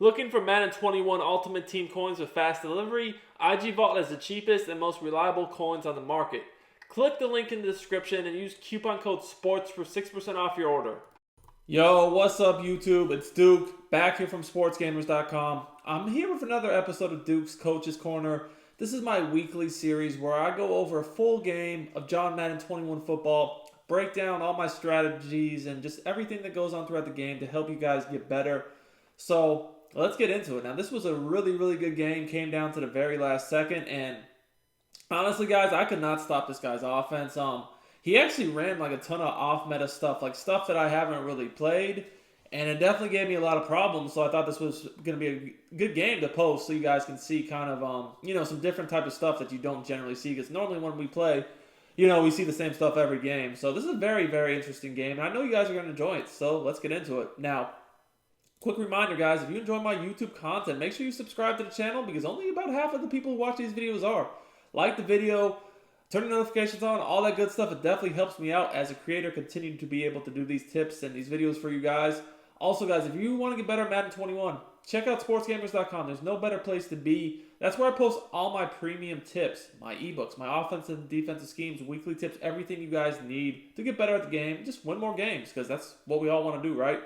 Looking for Madden 21 Ultimate Team coins with fast delivery? IG Vault has the cheapest and most reliable coins on the market. Click the link in the description and use coupon code SPORTS for 6% off your order. Yo, what's up YouTube? It's Duke, back here from sportsgamers.com. I'm here with another episode of Duke's Coach's Corner. This is my weekly series where I go over a full game of John Madden 21 football, break down all my strategies and just everything that goes on throughout the game to help you guys get better. So let's get into it. Now, this was a really good game. Came down to the very last second, and honestly, guys, I could not stop this guy's offense. He actually ran like a ton of off-meta stuff, like stuff that I haven't really played, and it definitely gave me a lot of problems. So I thought this was going to be a good game to post, so you guys can see kind of some different type of stuff that you don't generally see. Because normally when we play, we see the same stuff every game. So this is a very interesting game, and I know you guys are going to enjoy it. So let's get into it now. Quick reminder, guys, if you enjoy my YouTube content, make sure you subscribe to the channel because only about half of the people who watch these videos are. Like the video, turn the notifications on, all that good stuff. It definitely helps me out as a creator, continue to be able to do these tips and these videos for you guys. Also, guys, if you want to get better at Madden 21, check out sportsgamers.com. There's no better place to be. That's where I post all my premium tips, my ebooks, my offensive and defensive schemes, weekly tips, everything you guys need to get better at the game. Just win more games because that's what we all want to do, right?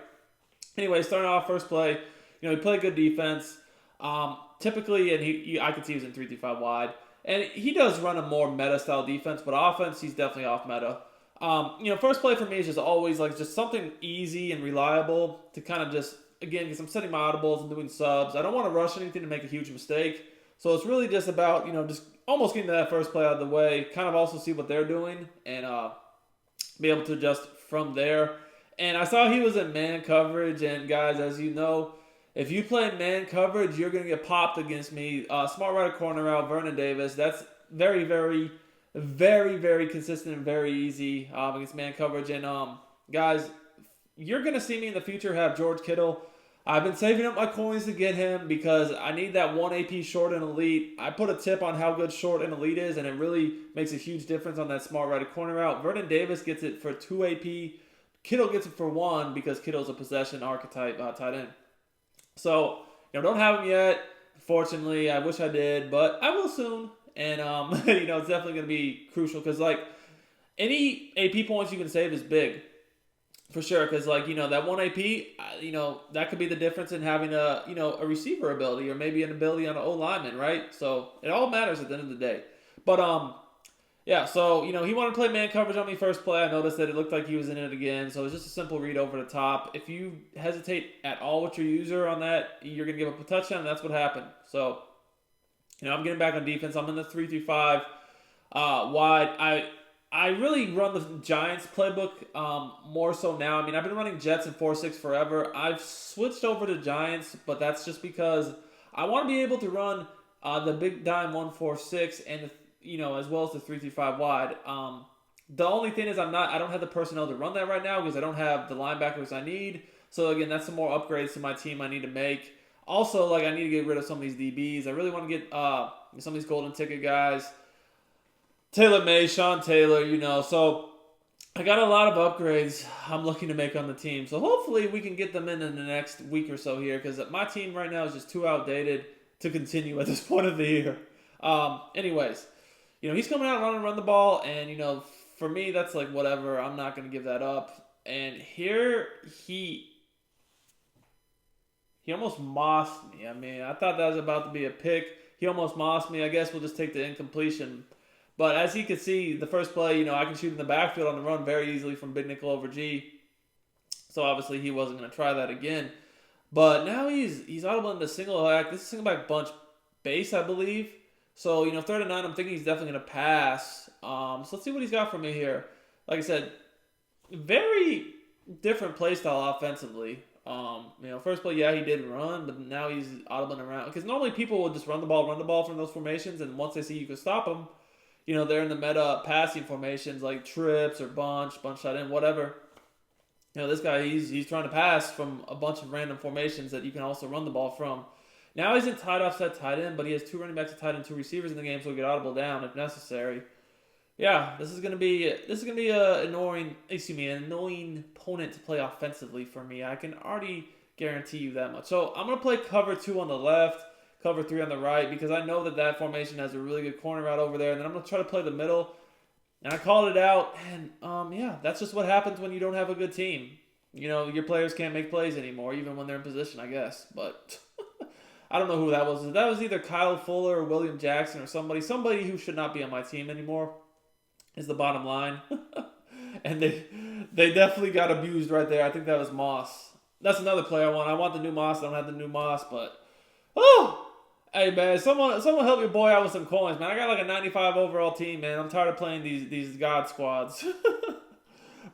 Anyway, starting off first play, he played good defense. Typically, and I could see he was in 3-5 wide. And he does run a more meta-style defense, but offense, he's definitely off meta. First play for me is just always like just something easy and reliable to kind of just, again, because I'm setting my audibles and doing subs. I don't want to rush anything to make a huge mistake. So it's really just about, just almost getting that first play out of the way, kind of also see what they're doing and be able to adjust from there. And I saw he was in man coverage, and guys, as you know, if you play man coverage, you're going to get popped against me. Smart right corner out, Vernon Davis. That's very consistent and very easy against man coverage. And guys, you're going to see me in the future have George Kittle. I've been saving up my coins to get him because I need that 1 AP short and elite. I put a tip on how good short and elite is, and it really makes a huge difference on that smart right corner out. Vernon Davis gets it for 2 AP. Kittle gets it for 1 because Kittle's a possession archetype tight end. So, don't have him yet. Fortunately, I wish I did, but I will soon. And, it's definitely going to be crucial because, any AP points you can save is big. For sure, because, that 1 AP, that could be the difference in having a receiver ability or maybe an ability on an O-lineman, right? So, it all matters at the end of the day. But, yeah, so, he wanted to play man coverage on me first play. I noticed that it looked like he was in it again. So it was just a simple read over the top. If you hesitate at all with your user on that, you're going to give up a touchdown, and that's what happened. So, I'm getting back on defense. I'm in the 3-5 wide. I really run the Giants playbook more so now. I've been running Jets and 4-6 forever. I've switched over to Giants, but that's just because I want to be able to run the big dime 1-4-6 and the as well as the 3-5 wide. The only thing is I don't have the personnel to run that right now because I don't have the linebackers I need. So again, that's some more upgrades to my team I need to make. Also, I need to get rid of some of these DBs. I really want to get some of these golden ticket guys. Taylor May, Sean Taylor, So I got a lot of upgrades I'm looking to make on the team. So hopefully we can get them in the next week or so here because my team right now is just too outdated to continue at this point of the year. Anyways. He's coming out running, run the ball, and, for me, that's whatever. I'm not going to give that up. And here, he almost mossed me. I thought that was about to be a pick. He almost mossed me. I guess we'll just take the incompletion. But as you can see, the first play, I can shoot in the backfield on the run very easily from big nickel over G. So, obviously, he wasn't going to try that again. But now he's audible into single back. This is single back bunch base, I believe. So, 3rd and 9, I'm thinking he's definitely going to pass. So let's see what he's got for me here. Like I said, very different play style offensively. First play, yeah, he did run, but now he's audibling around. Because normally people will just run the ball from those formations, and once they see you can stop them, they're in the meta passing formations like trips or bunch shot in, whatever. This guy, he's trying to pass from a bunch of random formations that you can also run the ball from. Now he's in tight offset tight end, but he has 2 running backs, a tight end, 2 receivers in the game, so he'll get audible down if necessary. Yeah, this is gonna be an annoying opponent to play offensively for me. I can already Guarantee you that much. So I'm going to play cover 2 on the left, cover 3 on the right, because I know that formation has a really good corner route over there. And then I'm going to try to play the middle. And I called it out. And, yeah, that's just what happens when you don't have a good team. You know, your players can't make plays anymore, even when they're in position, I guess. But I don't know who that was. That was either Kyle Fuller or William Jackson or somebody who should not be on my team anymore is the bottom line. And they definitely got abused right there. I think that was Moss. That's another play I want. I want the new Moss. I don't have the new Moss, but hey man, someone help your boy out with some coins, man. I got like a 95 overall team, man. I'm tired of playing these god squads.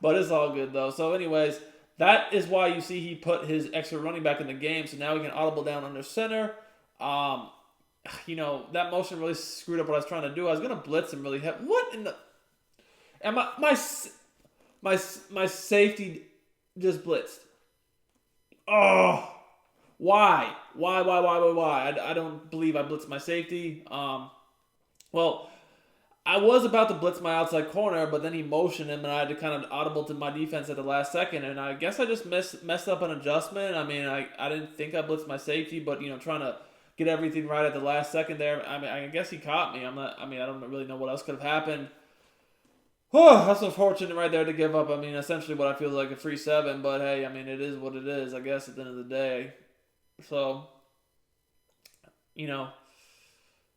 But it's all good though. So anyways, that is why you see he put his extra running back in the game. So now we can audible down under center. You know, that motion really screwed up what I was trying to do. I was gonna blitz him really heavy. What in the? And my safety just blitzed. Oh, why? I don't believe I blitzed my safety. Well, I was about to blitz my outside corner, but then he motioned him, and I had to kind of audible to my defense at the last second, and I guess I just messed up an adjustment. I mean, I didn't think I blitzed my safety, but, you know, trying to get everything right at the last second there. I mean, I guess he caught me. I don't really know what else could have happened. Oh, that's unfortunate right there to give up. I mean, essentially what I feel like a free 7, but hey, I mean, it is what it is, I guess, at the end of the day. So, you know,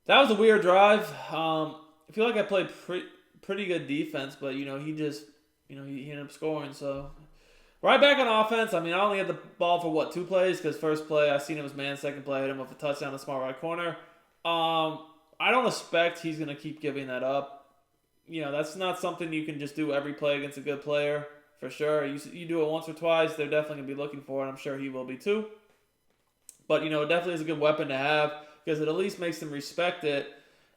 that was a weird drive. I feel like I played pretty good defense, but, you know, he ended up scoring. So, right back on offense. I mean, I only had the ball for, 2 plays? Because first play, I seen him as man. Second play, I hit him with a touchdown to small right corner. I don't expect he's going to keep giving that up. You know, that's not something you can just do every play against a good player, for sure. You do it once or twice, they're definitely going to be looking for it. I'm sure he will be too. But, you know, it definitely is a good weapon to have because it at least makes them respect it.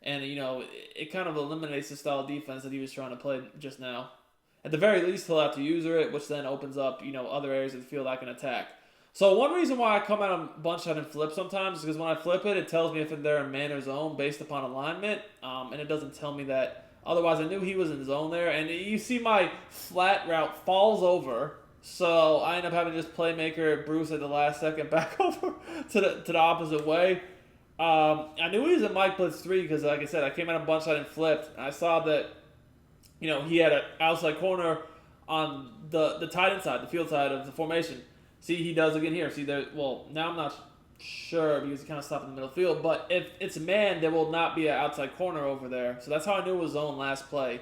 And, you know, it kind of eliminates the style of defense that he was trying to play just now. At the very least, he'll have to user it, which then opens up, you know, other areas of the field I can attack. So one reason why I come out on bunch shot and flip sometimes is because when I flip it, it tells me if they're in man or zone based upon alignment. And it doesn't tell me that. Otherwise, I knew he was in zone there. And you see my flat route falls over. So I end up having to just playmaker Bruce at the last second back over to the opposite way. I knew he was in Mike Blitz 3 because, like I said, I came out of bunch shot and flipped. And I saw that, you know, he had an outside corner on the tight end side, the field side of the formation. See, he does again here. See, there. Well, now I'm not sure because he kind of stopped in the middle field. But if it's a man, there will not be an outside corner over there. So that's how I knew it was zone last play.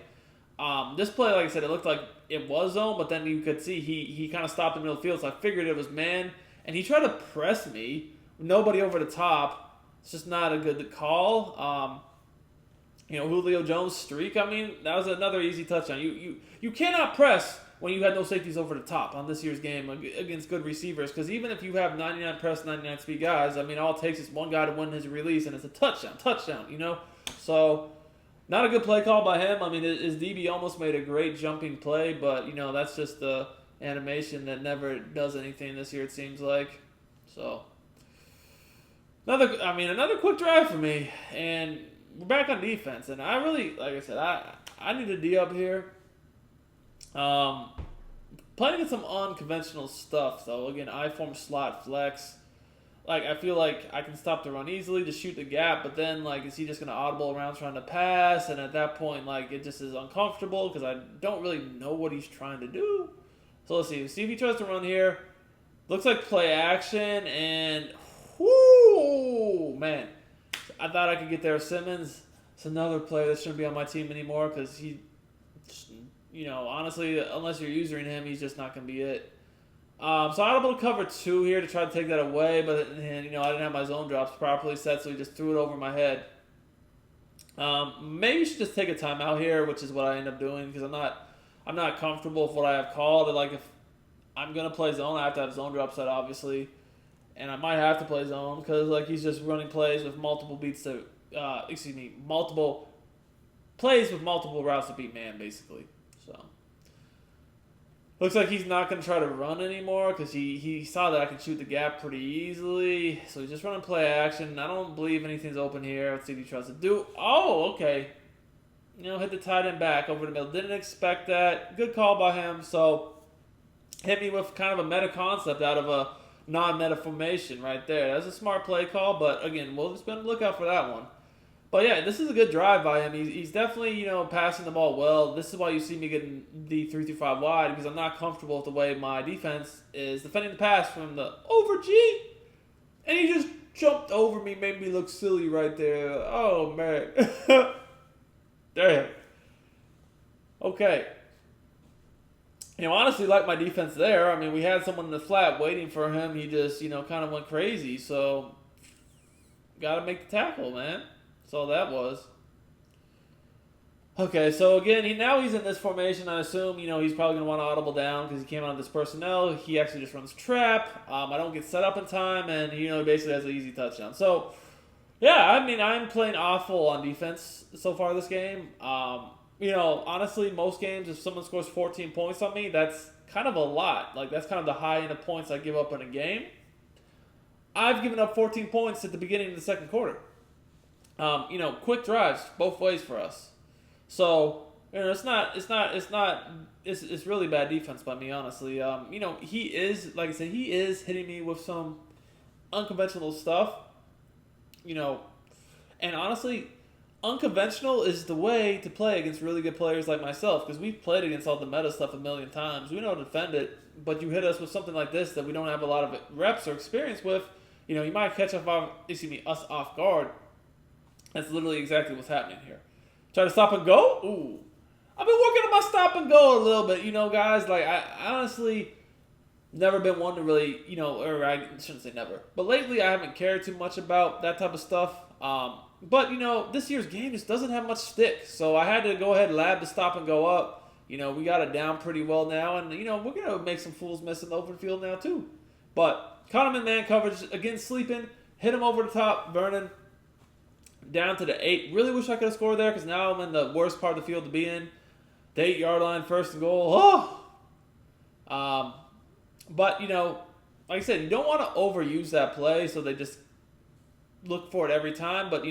This play, like I said, it looked like it was zone, but then you could see he kind of stopped in the middle field. So I figured it was man. And he tried to press me. Nobody over the top. It's just not a good call. You know, Julio Jones streak. I mean, that was another easy touchdown. You cannot press when you had no safeties over the top on this year's game against good receivers. Because even if you have 99 press, 99 speed guys, I mean, all it takes is one guy to win his release, and it's a touchdown, you know? So, not a good play call by him. I mean, his DB almost made a great jumping play, but, you know, that's just the animation that never does anything this year, it seems like. So, another quick drive for me, and we're back on defense. And I really, like I said, I need a D up here. Playing against some unconventional stuff, though. Again, I-form slot flex. Like, I feel like I can stop the run easily to shoot the gap, but then, like, is he just going to audible around trying to pass? And at that point, like, it just is uncomfortable because I don't really know what he's trying to do. So let's see. See if he tries to run here. Looks like play action, and whoo, man. I thought I could get there. Simmons, it's another player that shouldn't be on my team anymore because he, you know, honestly, unless you're using him, he's just not going to be it. So I was able to cover 2 here to try to take that away, but, you know, I didn't have my zone drops properly set, so he just threw it over my head. Maybe you should just take a timeout here, which is what I end up doing because I'm not comfortable with what I have called. And, like, if I'm going to play zone, I have to have zone drop set, obviously. And I might have to play zone because, like, he's just running plays with multiple multiple plays with multiple routes to beat man, basically. So, looks like he's not going to try to run anymore because he saw that I can shoot the gap pretty easily. So he's just running play action. I don't believe anything's open here. Let's see what he tries to do. Oh, okay. You know, hit the tight end back over the middle. Didn't expect that. Good call by him. So, hit me with kind of a meta concept out of a non-meta formation right there. That's a smart play call, but again, we'll just be on the lookout for that one. But yeah, this is a good drive by him. He's definitely, passing the ball well. This is why you see me getting the 3-5 wide, because I'm not comfortable with the way my defense is defending the pass from the over G. And he just jumped over me, made me look silly right there. Oh, man. Damn. Okay. Honestly, like my defense there. I mean, we had someone in the flat waiting for him. He just, kind of went crazy. So, got to make the tackle, man. That's all that was. Okay, so again, now he's in this formation. I assume, he's probably going to want to audible down because he came out of this personnel. He actually just runs trap. I don't get set up in time, and, he basically has an easy touchdown. So, yeah, I mean, I'm playing awful on defense so far this game. Honestly, most games, if someone scores 14 points on me, that's kind of a lot. Like, that's kind of the high end of points I give up in a game. I've given up 14 points at the beginning of the second quarter. Quick drives both ways for us. So, it's really bad defense by me, honestly. He is, like I said, he is hitting me with some unconventional stuff. And honestly, unconventional is the way to play against really good players like myself, because we've played against all the meta stuff a million times. We know how to defend it, but you hit us with something like this that we don't have a lot of reps or experience with. You might catch us off guard. That's literally exactly what's happening here. Try to stop and go? Ooh. I've been working on my stop and go a little bit, guys. Like, I honestly never been one to really, or I shouldn't say never. But lately, I haven't cared too much about that type of stuff. But, this year's game just doesn't have much stick. So I had to go ahead and lab the stop and go up. We got it down pretty well now. And, we're going to make some fools miss in the open field now, too. But caught him in man coverage. Again, sleeping. Hit him over the top. Vernon. Down to the 8. Really wish I could have scored there, because now I'm in the worst part of the field to be in. The 8-yard line, first and goal. But, like I said, you don't want to overuse that play, so they just look for it every time. But,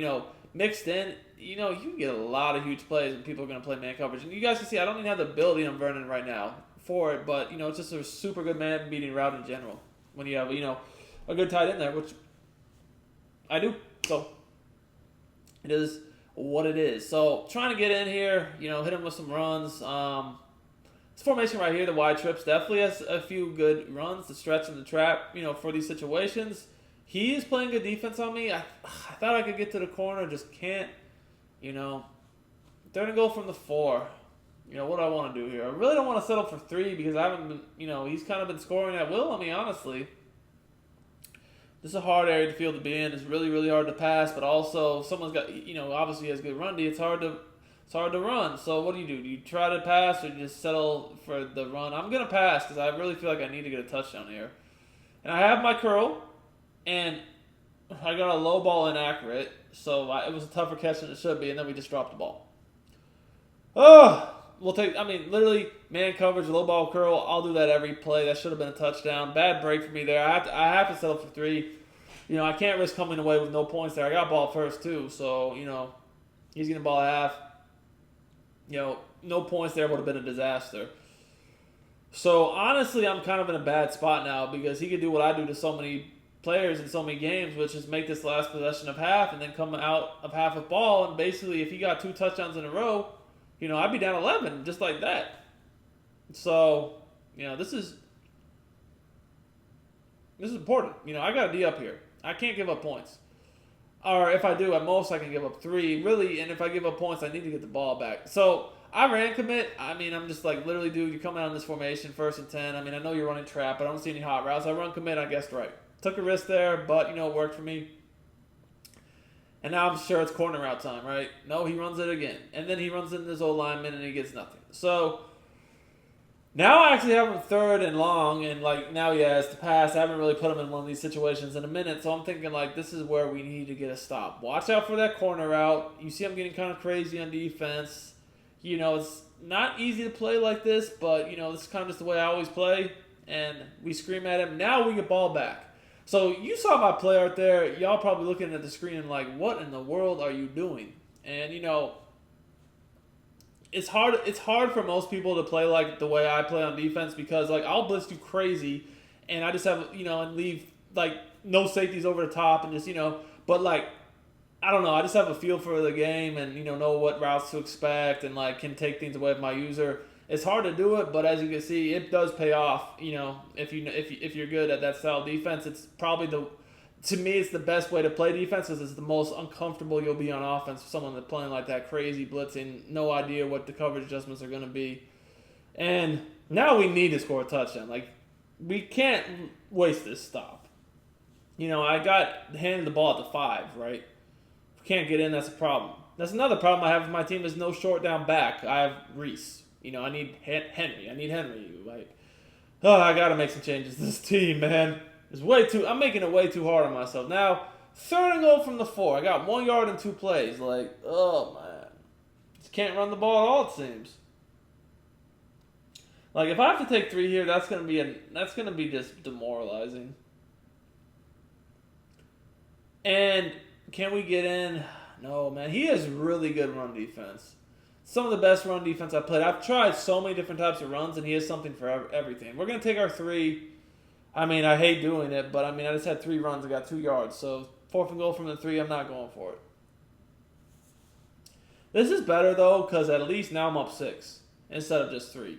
mixed in, you can get a lot of huge plays when people are going to play man coverage. And you guys can see I don't even have the ability on Vernon right now for it, but, it's just a super good man-beating route in general when you have, a good tight end there, which I do. So it is what it is. So trying to get in here, hit him with some runs. This formation right here, the wide trips, definitely has a few good runs to stretch in the trap, for these situations. He is playing good defense on me. I thought I could get to the corner, just can't. They're going to go from the 4. What do I want to do here? I really don't want to settle for 3 because I haven't been, he's kind of been scoring at will on me, honestly. This is a hard area to field to be in. It's really, really hard to pass, but also if someone's got, obviously has good run D, it's hard to run. So what do? Do you try to pass or just settle for the run? I'm going to pass because I really feel like I need to get a touchdown here. And I have my curl, and I got a low ball inaccurate, so it was a tougher catch than it should be, and then we just dropped the ball. Literally, man coverage, low ball curl, I'll do that every play. That should have been a touchdown. Bad break for me there. I have to settle for 3. I can't risk coming away with no points there. I got ball first, too, so, he's getting ball at half. No points there would have been a disaster. So, honestly, I'm kind of in a bad spot now because he could do what I do to so many players in so many games, which is make this last possession of half and then come out of half with ball. And basically, if he got 2 touchdowns in a row, I'd be down 11 just like that. So, this is important. I got to D up here. I can't give up points. Or if I do, at most I can give up 3. Really, and if I give up points, I need to get the ball back. So, I ran commit. I'm just like, literally, dude, you're coming out in this formation, 1st and 10. I know you're running trap. I don't see any hot routes. I run commit, I guessed right. Took a risk there, but, it worked for me. And now I'm sure it's corner route time, right? No, he runs it again. And then he runs into his old lineman and he gets nothing. So, now I actually have him 3rd and long, and, now he has to pass. I haven't really put him in one of these situations in a minute, so I'm thinking, this is where we need to get a stop. Watch out for that corner route. You see I'm getting kind of crazy on defense. It's not easy to play like this, but, this is kind of just the way I always play. And we scream at him. Now we get ball back. So you saw my play right there. Y'all probably looking at the screen and like, what in the world are you doing? And, it's hard for most people to play like the way I play on defense because, I'll blitz you crazy and I just have, and leave, like, no safeties over the top and just, but, like, I don't know. I just have a feel for the game and, know what routes to expect and, like, can take things away from my user. It's hard to do it, but as you can see, it does pay off, if you're good at that style of defense. It's probably to me, it's the best way to play defense because it's the most uncomfortable you'll be on offense with someone that's playing like that, crazy blitzing, no idea what the coverage adjustments are going to be. And now we need to score a touchdown. Like, we can't waste this stop. I got handed the ball at the 5, right? If we can't get in, that's a problem. That's another problem I have with my team is no short down back. I have Reese. I need Henry. Like, I got to make some changes to this team, man. I'm making it way too hard on myself. Now, 3rd and goal from the 4. I got 1 yard in 2 plays. Like, oh, man. Just can't run the ball at all, it seems. Like, if I have to take 3 here, that's gonna be just demoralizing. And can we get in? No, man. He has really good run defense. Some of the best run defense I've played. I've tried so many different types of runs, and he has something for everything. We're gonna take our 3. I mean, I hate doing it, but I just had 3 runs. I got 2 yards. So 4th and goal from the 3. I'm not going for it. This is better though, because at least now I'm up 6 instead of just 3.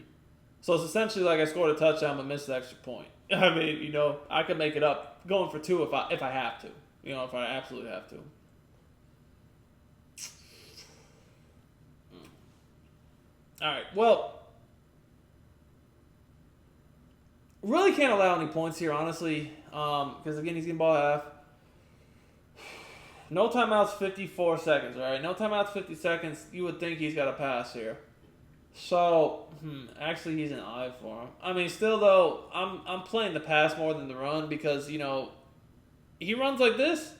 So it's essentially like I scored a touchdown but missed the extra point. I can make it up going for 2 if I have to. If I absolutely have to. All right. Well, really can't allow any points here, honestly, because again he's getting ball half. No timeouts, 54 seconds. Right? No timeouts, 50 seconds. You would think he's got a pass here. So, actually, he's an eye for him. Still though, I'm playing the pass more than the run because he runs like this,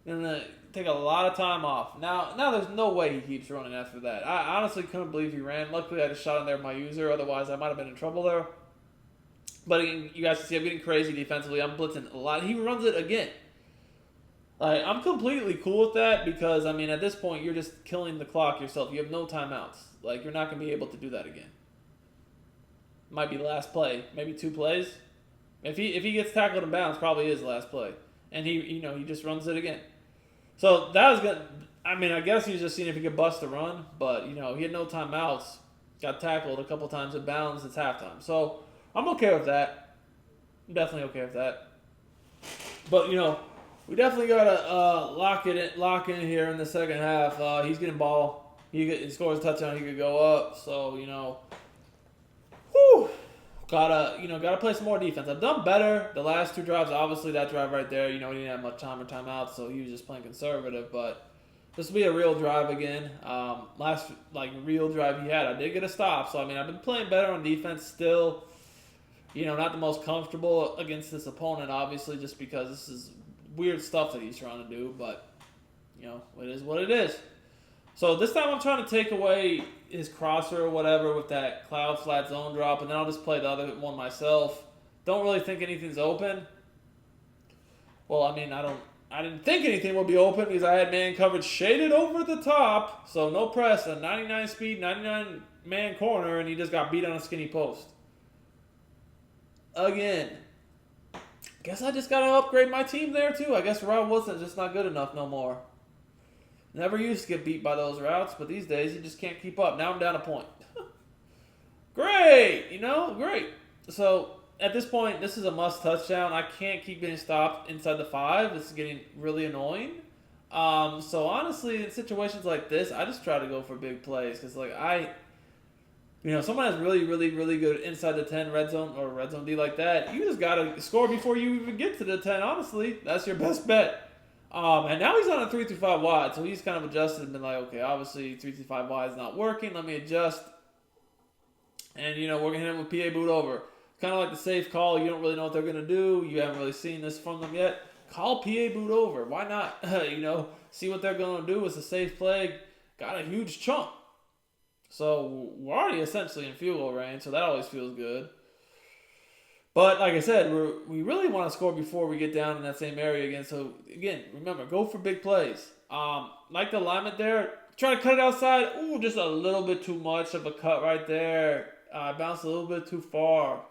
and take a lot of time off. Now there's no way he keeps running after that. I honestly couldn't believe he ran. Luckily, I just shot in there with my user. Otherwise, I might have been in trouble there. But again, you guys can see I'm getting crazy defensively. I'm blitzing a lot. He runs it again. Like, I'm completely cool with that because at this point you're just killing the clock yourself. You have no timeouts. Like, you're not going to be able to do that again. Might be the last play, maybe 2 plays. If he gets tackled in bounds, probably is the last play, and he just runs it again. So that was good. I guess he was just seeing if he could bust the run, but he had no timeouts. Got tackled a couple times in bounds. It's halftime, so I'm okay with that. I'm definitely okay with that. But we definitely gotta lock in here in the second half. He's getting ball. He scores a touchdown. He could go up. So gotta play some more defense. I've done better the last 2 drives. Obviously, that drive right there, he didn't have much time or timeout, so he was just playing conservative. But this will be a real drive again. Last real drive he had, I did get a stop. So I've been playing better on defense still. Not the most comfortable against this opponent, obviously, just because this is weird stuff that he's trying to do. But it is what it is. So this time I'm trying to take away his crosser or whatever with that cloud flat zone drop, and then I'll just play the other one myself. Don't really think anything's open. Well, I didn't think anything would be open because I had man coverage shaded over the top, so no press, a 99 speed, 99 man corner, and he just got beat on a skinny post. Again. Guess I just gotta upgrade my team there too. I guess route wasn't just not good enough no more. Never used to get beat by those routes, but these days you just can't keep up. Now I'm down a point. Great! Great. So, at this point, this is a must touchdown. I can't keep getting stopped inside the 5. This is getting really annoying. So, honestly, in situations like this, I just try to go for big plays. Because, someone has really, really, really good inside the 10 red zone D like that. You just got to score before you even get to the 10, honestly. That's your best bet. And now he's on a 3-5 wide, so he's kind of adjusted and been like, okay, obviously 3-5 wide is not working. Let me adjust. And, we're going to hit him with PA boot over. Kind of like the safe call. You don't really know what they're going to do. You haven't really seen this from them yet. Call PA boot over. Why not? See what they're going to do. It's a safe play. Got a huge chunk. So we're already essentially in field goal range, so that always feels good. But like I said, we really want to score before we get down in that same area again. So again, remember, go for big plays. Like the alignment there, try to cut it outside. Ooh, just a little bit too much of a cut right there. Bounced a little bit too far.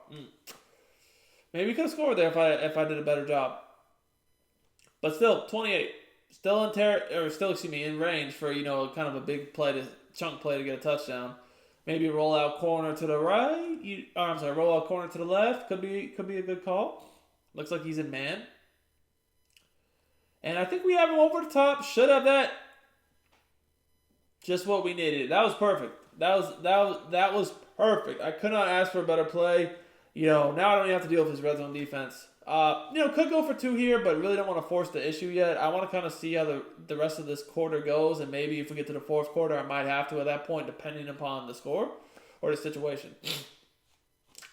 Maybe we could have scored there if I did a better job. But still, 28. Still in range for, kind of a big chunk play to get a touchdown. Maybe roll out corner to the right. Roll out corner to the left. Could be a good call. Looks like he's in man. And I think we have him over the top. Should have that. Just what we needed. That was perfect. That was perfect. I could not ask for a better play. Now I don't even have to deal with his red zone defense. Could go for 2 here, but really don't want to force the issue yet. I want to kind of see how the rest of this quarter goes, and maybe if we get to the fourth quarter, I might have to at that point, depending upon the score or the situation.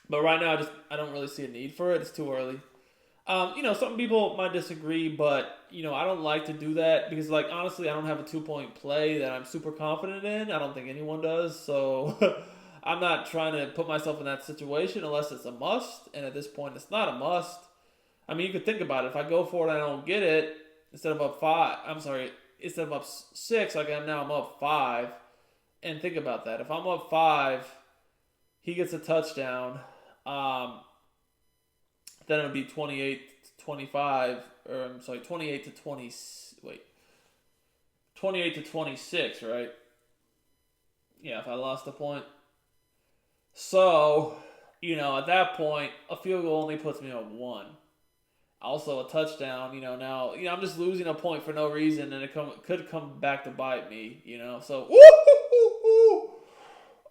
But right now, I don't really see a need for it. It's too early. Some people might disagree, but, I don't like to do that because, honestly, I don't have a 2-point play that I'm super confident in. I don't think anyone does, so I'm not trying to put myself in that situation unless it's a must, and at this point, it's not a must. I mean, you could think about it. If I go for it and I don't get it, instead of up 6, like I am now, I'm up 5. And think about that. If I'm up 5, he gets a touchdown, then it would be 28-25, 28 to 26, right? Yeah, if I lost the point. So, at that point, a field goal only puts me on 1. Also, a touchdown, now, I'm just losing a point for no reason, and it could come back to bite me, So,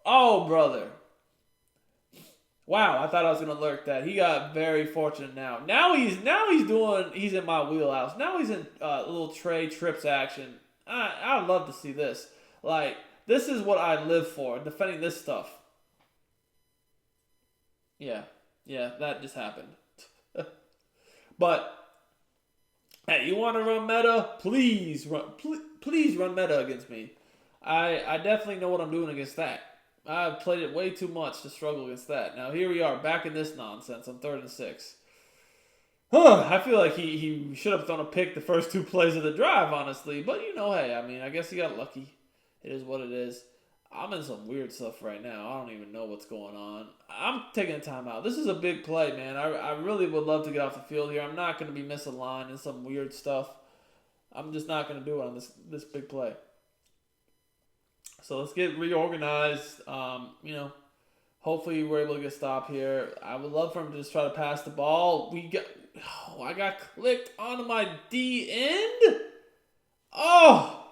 oh, brother. Wow, I thought I was gonna lurk that. He got very fortunate now. He's in my wheelhouse. Now he's in little Trey trips action. I'd love to see this. This is what I live for, defending this stuff. Yeah, that just happened. But hey, you want to run meta? Please run meta against me. I definitely know what I'm doing against that. I've played it way too much to struggle against that. Now, here we are, back in this nonsense on 3rd and 6. I feel like he should have thrown a pick the first 2 plays of the drive, honestly. But, hey, I guess he got lucky. It is what it is. I'm in some weird stuff right now. I don't even know what's going on. I'm taking a timeout. This is a big play, man. I really would love to get off the field here. I'm not going to be misaligned and some weird stuff. I'm just not going to do it on this big play. So let's get reorganized. Hopefully we're able to get a stop here. I would love for him to just try to pass the ball. I got clicked onto my D end. Oh,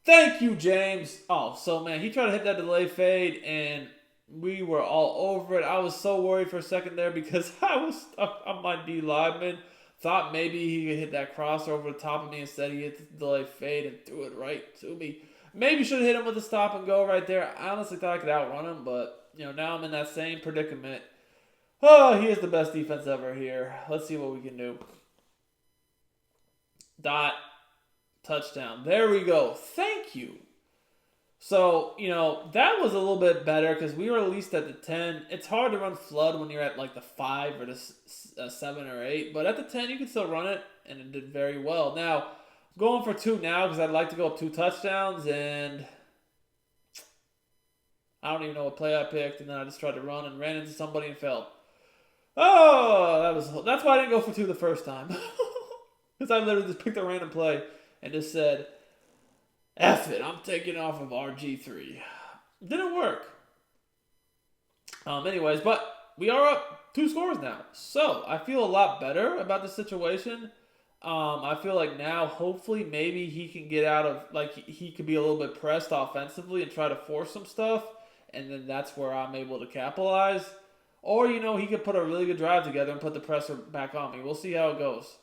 thank you, James. Oh, so man, he tried to hit that delay fade, and we were all over it. I was so worried for a second there because I was stuck on my D lineman. Thought maybe he could hit that crosser over the top of me. Instead, he hit the delay fade and threw it right to me. Maybe should have hit him with a stop and go right there. I honestly thought I could outrun him, but now I'm in that same predicament. Oh, he is the best defense ever here. Let's see what we can do. Dot. Touchdown. There we go. Thank you. So, that was a little bit better because we were at least at the 10. It's hard to run flood when you're at the 5 or the 7 or 8, but at the 10 you can still run it, and it did very well. Now, going for 2 now because I'd like to go up 2 touchdowns, and I don't even know what play I picked, and then I just tried to run and ran into somebody and failed. Oh, that's why I didn't go for 2 the first time. Because I literally just picked a random play and just said, F it, I'm taking off of RG3. Didn't work. Anyways, but we are up 2 scores now. So, I feel a lot better about the situation. I feel like now, hopefully, maybe he can get out of, he could be a little bit pressed offensively and try to force some stuff, and then that's where I'm able to capitalize. Or, he could put a really good drive together and put the pressure back on me. We'll see how it goes.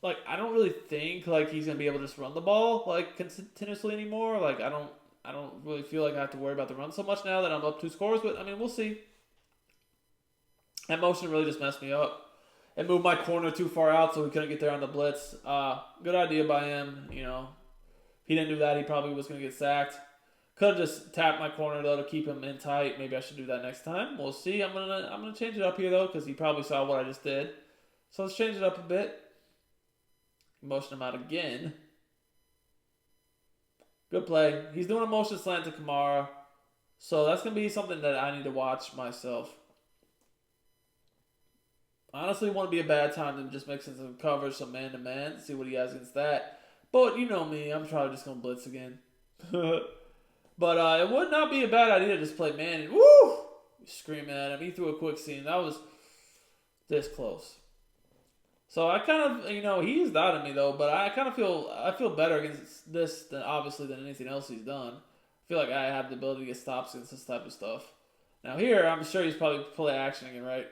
I don't really think, he's going to be able to just run the ball, continuously anymore. I don't really feel like I have to worry about the run so much now that I'm up 2 scores, but, we'll see. That motion really just messed me up. It moved my corner too far out, so we couldn't get there on the blitz. Good idea by him. If he didn't do that, he probably was going to get sacked. Could have just tapped my corner though to keep him in tight. Maybe I should do that next time. We'll see. I'm gonna change it up here though because he probably saw what I just did. So let's change it up a bit. Motion him out again. Good play. He's doing a motion slant to Kamara, so that's gonna be something that I need to watch myself. Honestly, want to be a bad time to just mix in some coverage, some man-to-man, see what he has against that. But you know me, I'm probably just going to blitz again. But it would not be a bad idea to just play man and woo! Screaming at him. He threw a quick seam. That was this close. So I kind of, he's doubted me though, but I feel better against this than obviously than anything else he's done. I feel like I have the ability to get stops against this type of stuff. Now here, I'm sure he's probably play action again, right?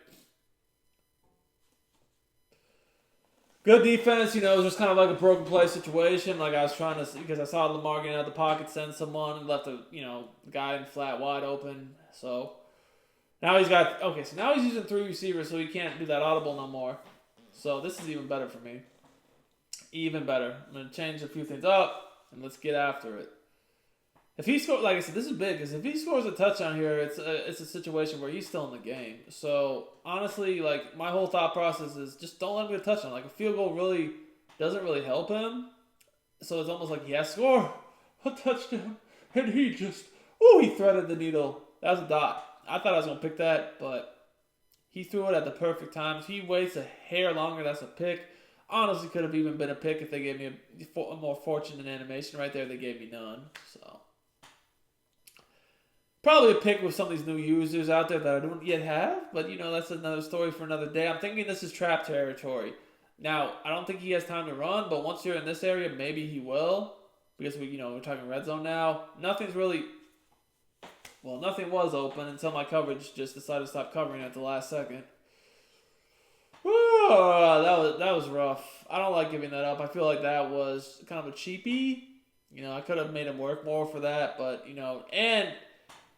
Good defense, it was just kind of like a broken play situation. Like I was trying to, because I saw Lamar getting out of the pocket, send someone, and left a, guy in flat wide open. So now he's got, okay, so now he's using 3 receivers, so he can't do that audible no more. So this is even better for me. Even better. I'm going to change a few things up, and let's get after it. If he scores, like I said, this is big, because if he scores a touchdown here, it's a situation where he's still in the game. So, honestly, like, my whole thought process is just don't let him get a touchdown. Like, a field goal really doesn't really help him. So it's almost like he has to score a touchdown. And he just, he threaded the needle. That was a dot. I thought I was going to pick that, but he threw it at the perfect time. If he waits a hair longer, that's a pick. Honestly, could have even been a pick if they gave me a more fortunate animation right there. They gave me none, so. Probably a pick with some of these new users out there that I don't yet have, but that's another story for another day. I'm thinking this is trap territory. Now, I don't think he has time to run, but once you're in this area, maybe he will, because we're talking red zone now. Nothing was open until my coverage just decided to stop covering at the last second. That was rough. I don't like giving that up. I feel like that was kind of a cheapie. I could have made him work more for that, but and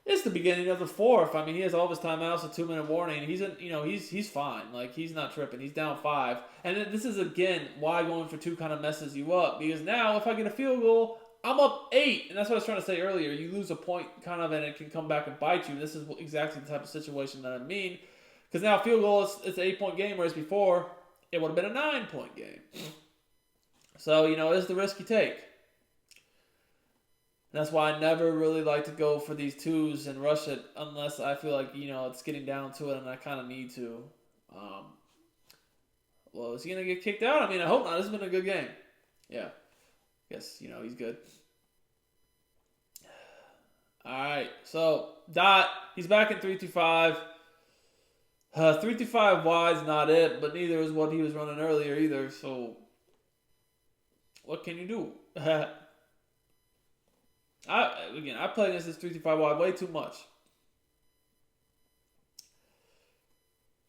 it's the beginning of the fourth. I mean, he has all of his timeouts, a 2-minute warning. He's fine. Like, he's not tripping. He's down 5. And this is, again, why going for 2 kind of messes you up. Because now, if I get a field goal, I'm up 8. And that's what I was trying to say earlier. You lose a point, kind of, and it can come back and bite you. This is exactly the type of situation that I mean. Because now, field goal, it's an 8-point game, whereas before, it would have been a 9-point game. So, it's the risk you take. That's why I never really like to go for these 2s and rush it unless I feel like, it's getting down to it and I kind of need to. Well, is he going to get kicked out? I mean, I hope not. This has been a good game. Yeah. Guess, he's good. All right. So, Dot, he's back in 3-5. 3-5 wide's not it, but neither is what he was running earlier either. So, what can you do? I play against this 3-5 wide way too much.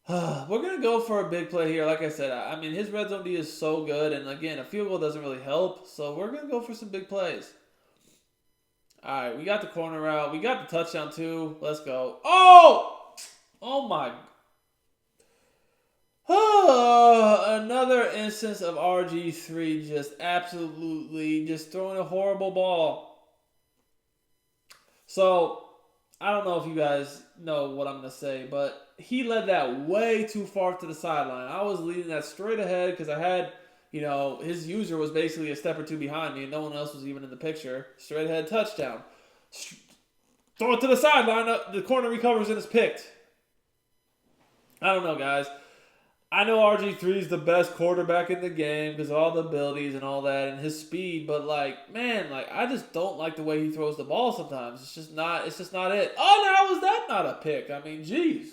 We're going to go for a big play here. Like I said, I mean, his red zone D is so good. And again, a field goal doesn't really help. So we're going to go for some big plays. All right, we got the corner out. We got the touchdown too. Let's go. Oh my. Another instance of RG3 just absolutely just throwing a horrible ball. So, I don't know if you guys know what I'm going to say, but he led that way too far to the sideline. I was leading that straight ahead because I had, his user was basically a step or 2 behind me and no one else was even in the picture. Straight ahead touchdown. Throw it to the sideline. The corner recovers and it's picked. I don't know, guys. I know RG3 is the best quarterback in the game because of all the abilities and all that and his speed, but I just don't like the way he throws the ball sometimes. It's just not it. Oh, now is that not a pick? I mean, jeez.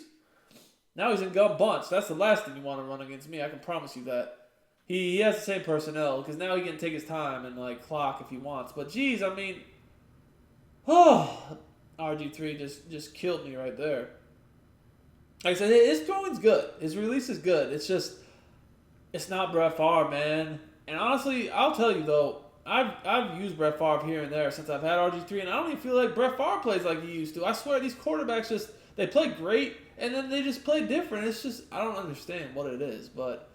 Now he's in gun bunch. That's the last thing you want to run against me. I can promise you that. He has the same personnel because now he can take his time and clock if he wants. But jeez, I mean, RG3 just killed me right there. Like I said, his throwing's good. His release is good. It's not Brett Favre, man. And honestly, I'll tell you though, I've used Brett Favre here and there since I've had RG3, and I don't even feel like Brett Favre plays like he used to. I swear, these quarterbacks they play great, and then they just play different. It's just, I don't understand what it is, but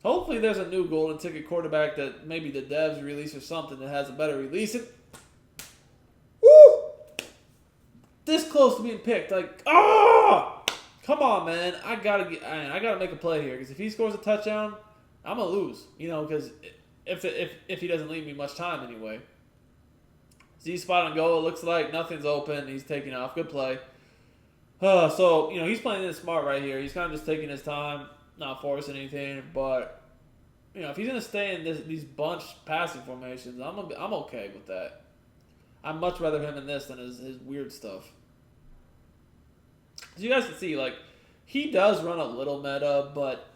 hopefully there's a new golden ticket quarterback that maybe the devs release or something that has a better release. This close to being picked. Come on, man. I gotta make a play here because if he scores a touchdown, I'm gonna lose. Because if he doesn't leave me much time anyway. Z spot on goal. It looks like nothing's open. He's taking off. Good play. So, he's playing this smart right here. He's kind of just taking his time, not forcing anything. But, if he's going to stay in these bunch passing formations, I'm okay with that. I'd much rather him in this than his weird stuff. So you guys can see, like, he does run a little meta, but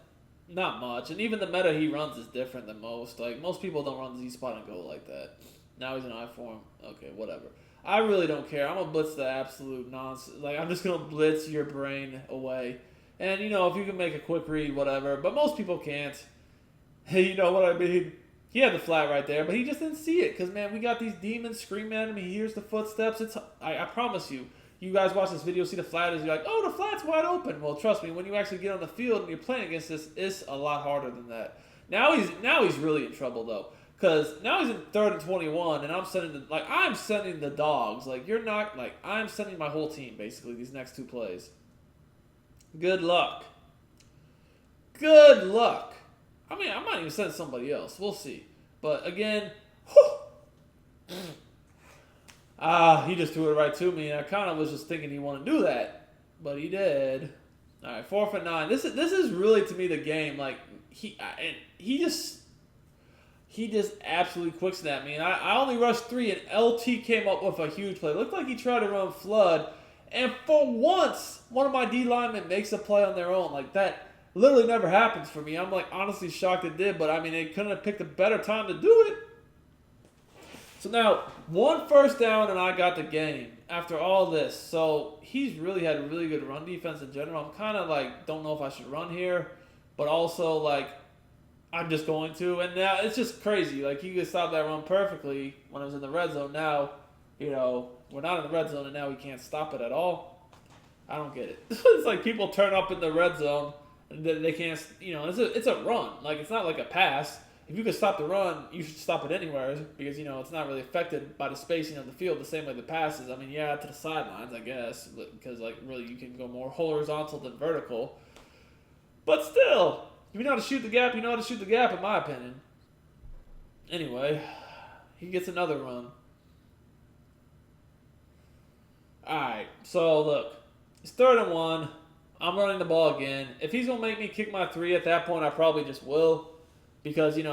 not much. And even the meta he runs is different than most. Like, most people don't run Z-spot and go like that. Now he's in I form. Okay, whatever. I really don't care. I'm going to blitz the absolute nonsense. Like, I'm just going to blitz your brain away. And, if you can make a quick read, whatever. But most people can't. Hey, you know what I mean? He had the flat right there, but he just didn't see it. Because, man, we got these demons screaming at him. He hears the footsteps. I promise you. You guys watch this video, see the flat is, you're like, oh, the flat's wide open. Well, trust me, when you actually get on the field and you're playing against this, it's a lot harder than that. Now he's really in trouble, though. Because now he's in 3rd and 21, and I'm sending the dogs. Like, you're not, like, I'm sending my whole team, basically, these next 2 plays. Good luck. Good luck. I mean, I might even send somebody else. We'll see. But, again, whew. He just threw it right to me, and I kind of was just thinking he wanted to do that. But he did. All right, 4th and 9. This is really, to me, the game. Like, he just absolutely quick snapped me. And I only rushed 3, and LT came up with a huge play. It looked like he tried to run flood. And for once, one of my D linemen makes a play on their own. Like, that literally never happens for me. I'm, like, honestly shocked it did. But, I mean, they couldn't have picked a better time to do it. So now, 1 first down, and I got the game after all this. So he's really had a really good run defense in general. I'm kind of like, don't know if I should run here. But also, like, I'm just going to. And now it's just crazy. Like, he could stop that run perfectly when I was in the red zone. Now, we're not in the red zone, and now he can't stop it at all. I don't get it. It's like people turn up in the red zone, and they can't, it's a run. Like, it's not like a pass. If you could stop the run, you should stop it anywhere because, it's not really affected by the spacing of the field the same way the passes. I mean, yeah, to the sidelines, I guess, because, like, really you can go more horizontal than vertical. But still, if you know how to shoot the gap, you know how to shoot the gap, in my opinion. Anyway, he gets another run. Alright, so look, it's 3rd and 1. I'm running the ball again. If he's going to make me kick my 3 at that point, I probably just will. Because, if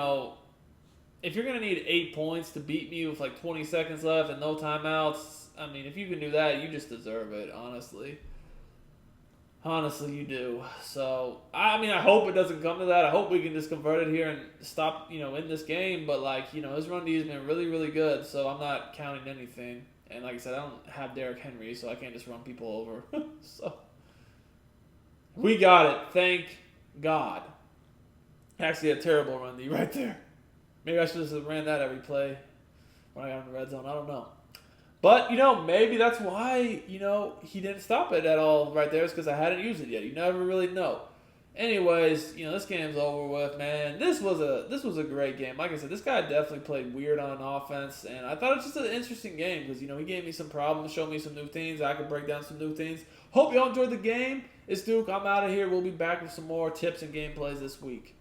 you're going to need 8 points to beat me with like 20 seconds left and no timeouts, I mean, if you can do that, you just deserve it, honestly. Honestly, you do. So, I mean, I hope it doesn't come to that. I hope we can just convert it here and stop, in this game. But, like, his run D has been really, really good. So, I'm not counting anything. And like I said, I don't have Derrick Henry, so I can't just run people over. So, we got it. Thank God. Actually, a terrible run D right there. Maybe I should have ran that every play when I got in the red zone. I don't know. But, maybe that's why, he didn't stop it at all right there. It's because I hadn't used it yet. You never really know. Anyways, this game's over with, man. This was a great game. Like I said, this guy definitely played weird on offense, and I thought it was just an interesting game because, he gave me some problems, showed me some new things. I could break down some new things. Hope y'all enjoyed the game. It's Duke. I'm out of here. We'll be back with some more tips and gameplays this week.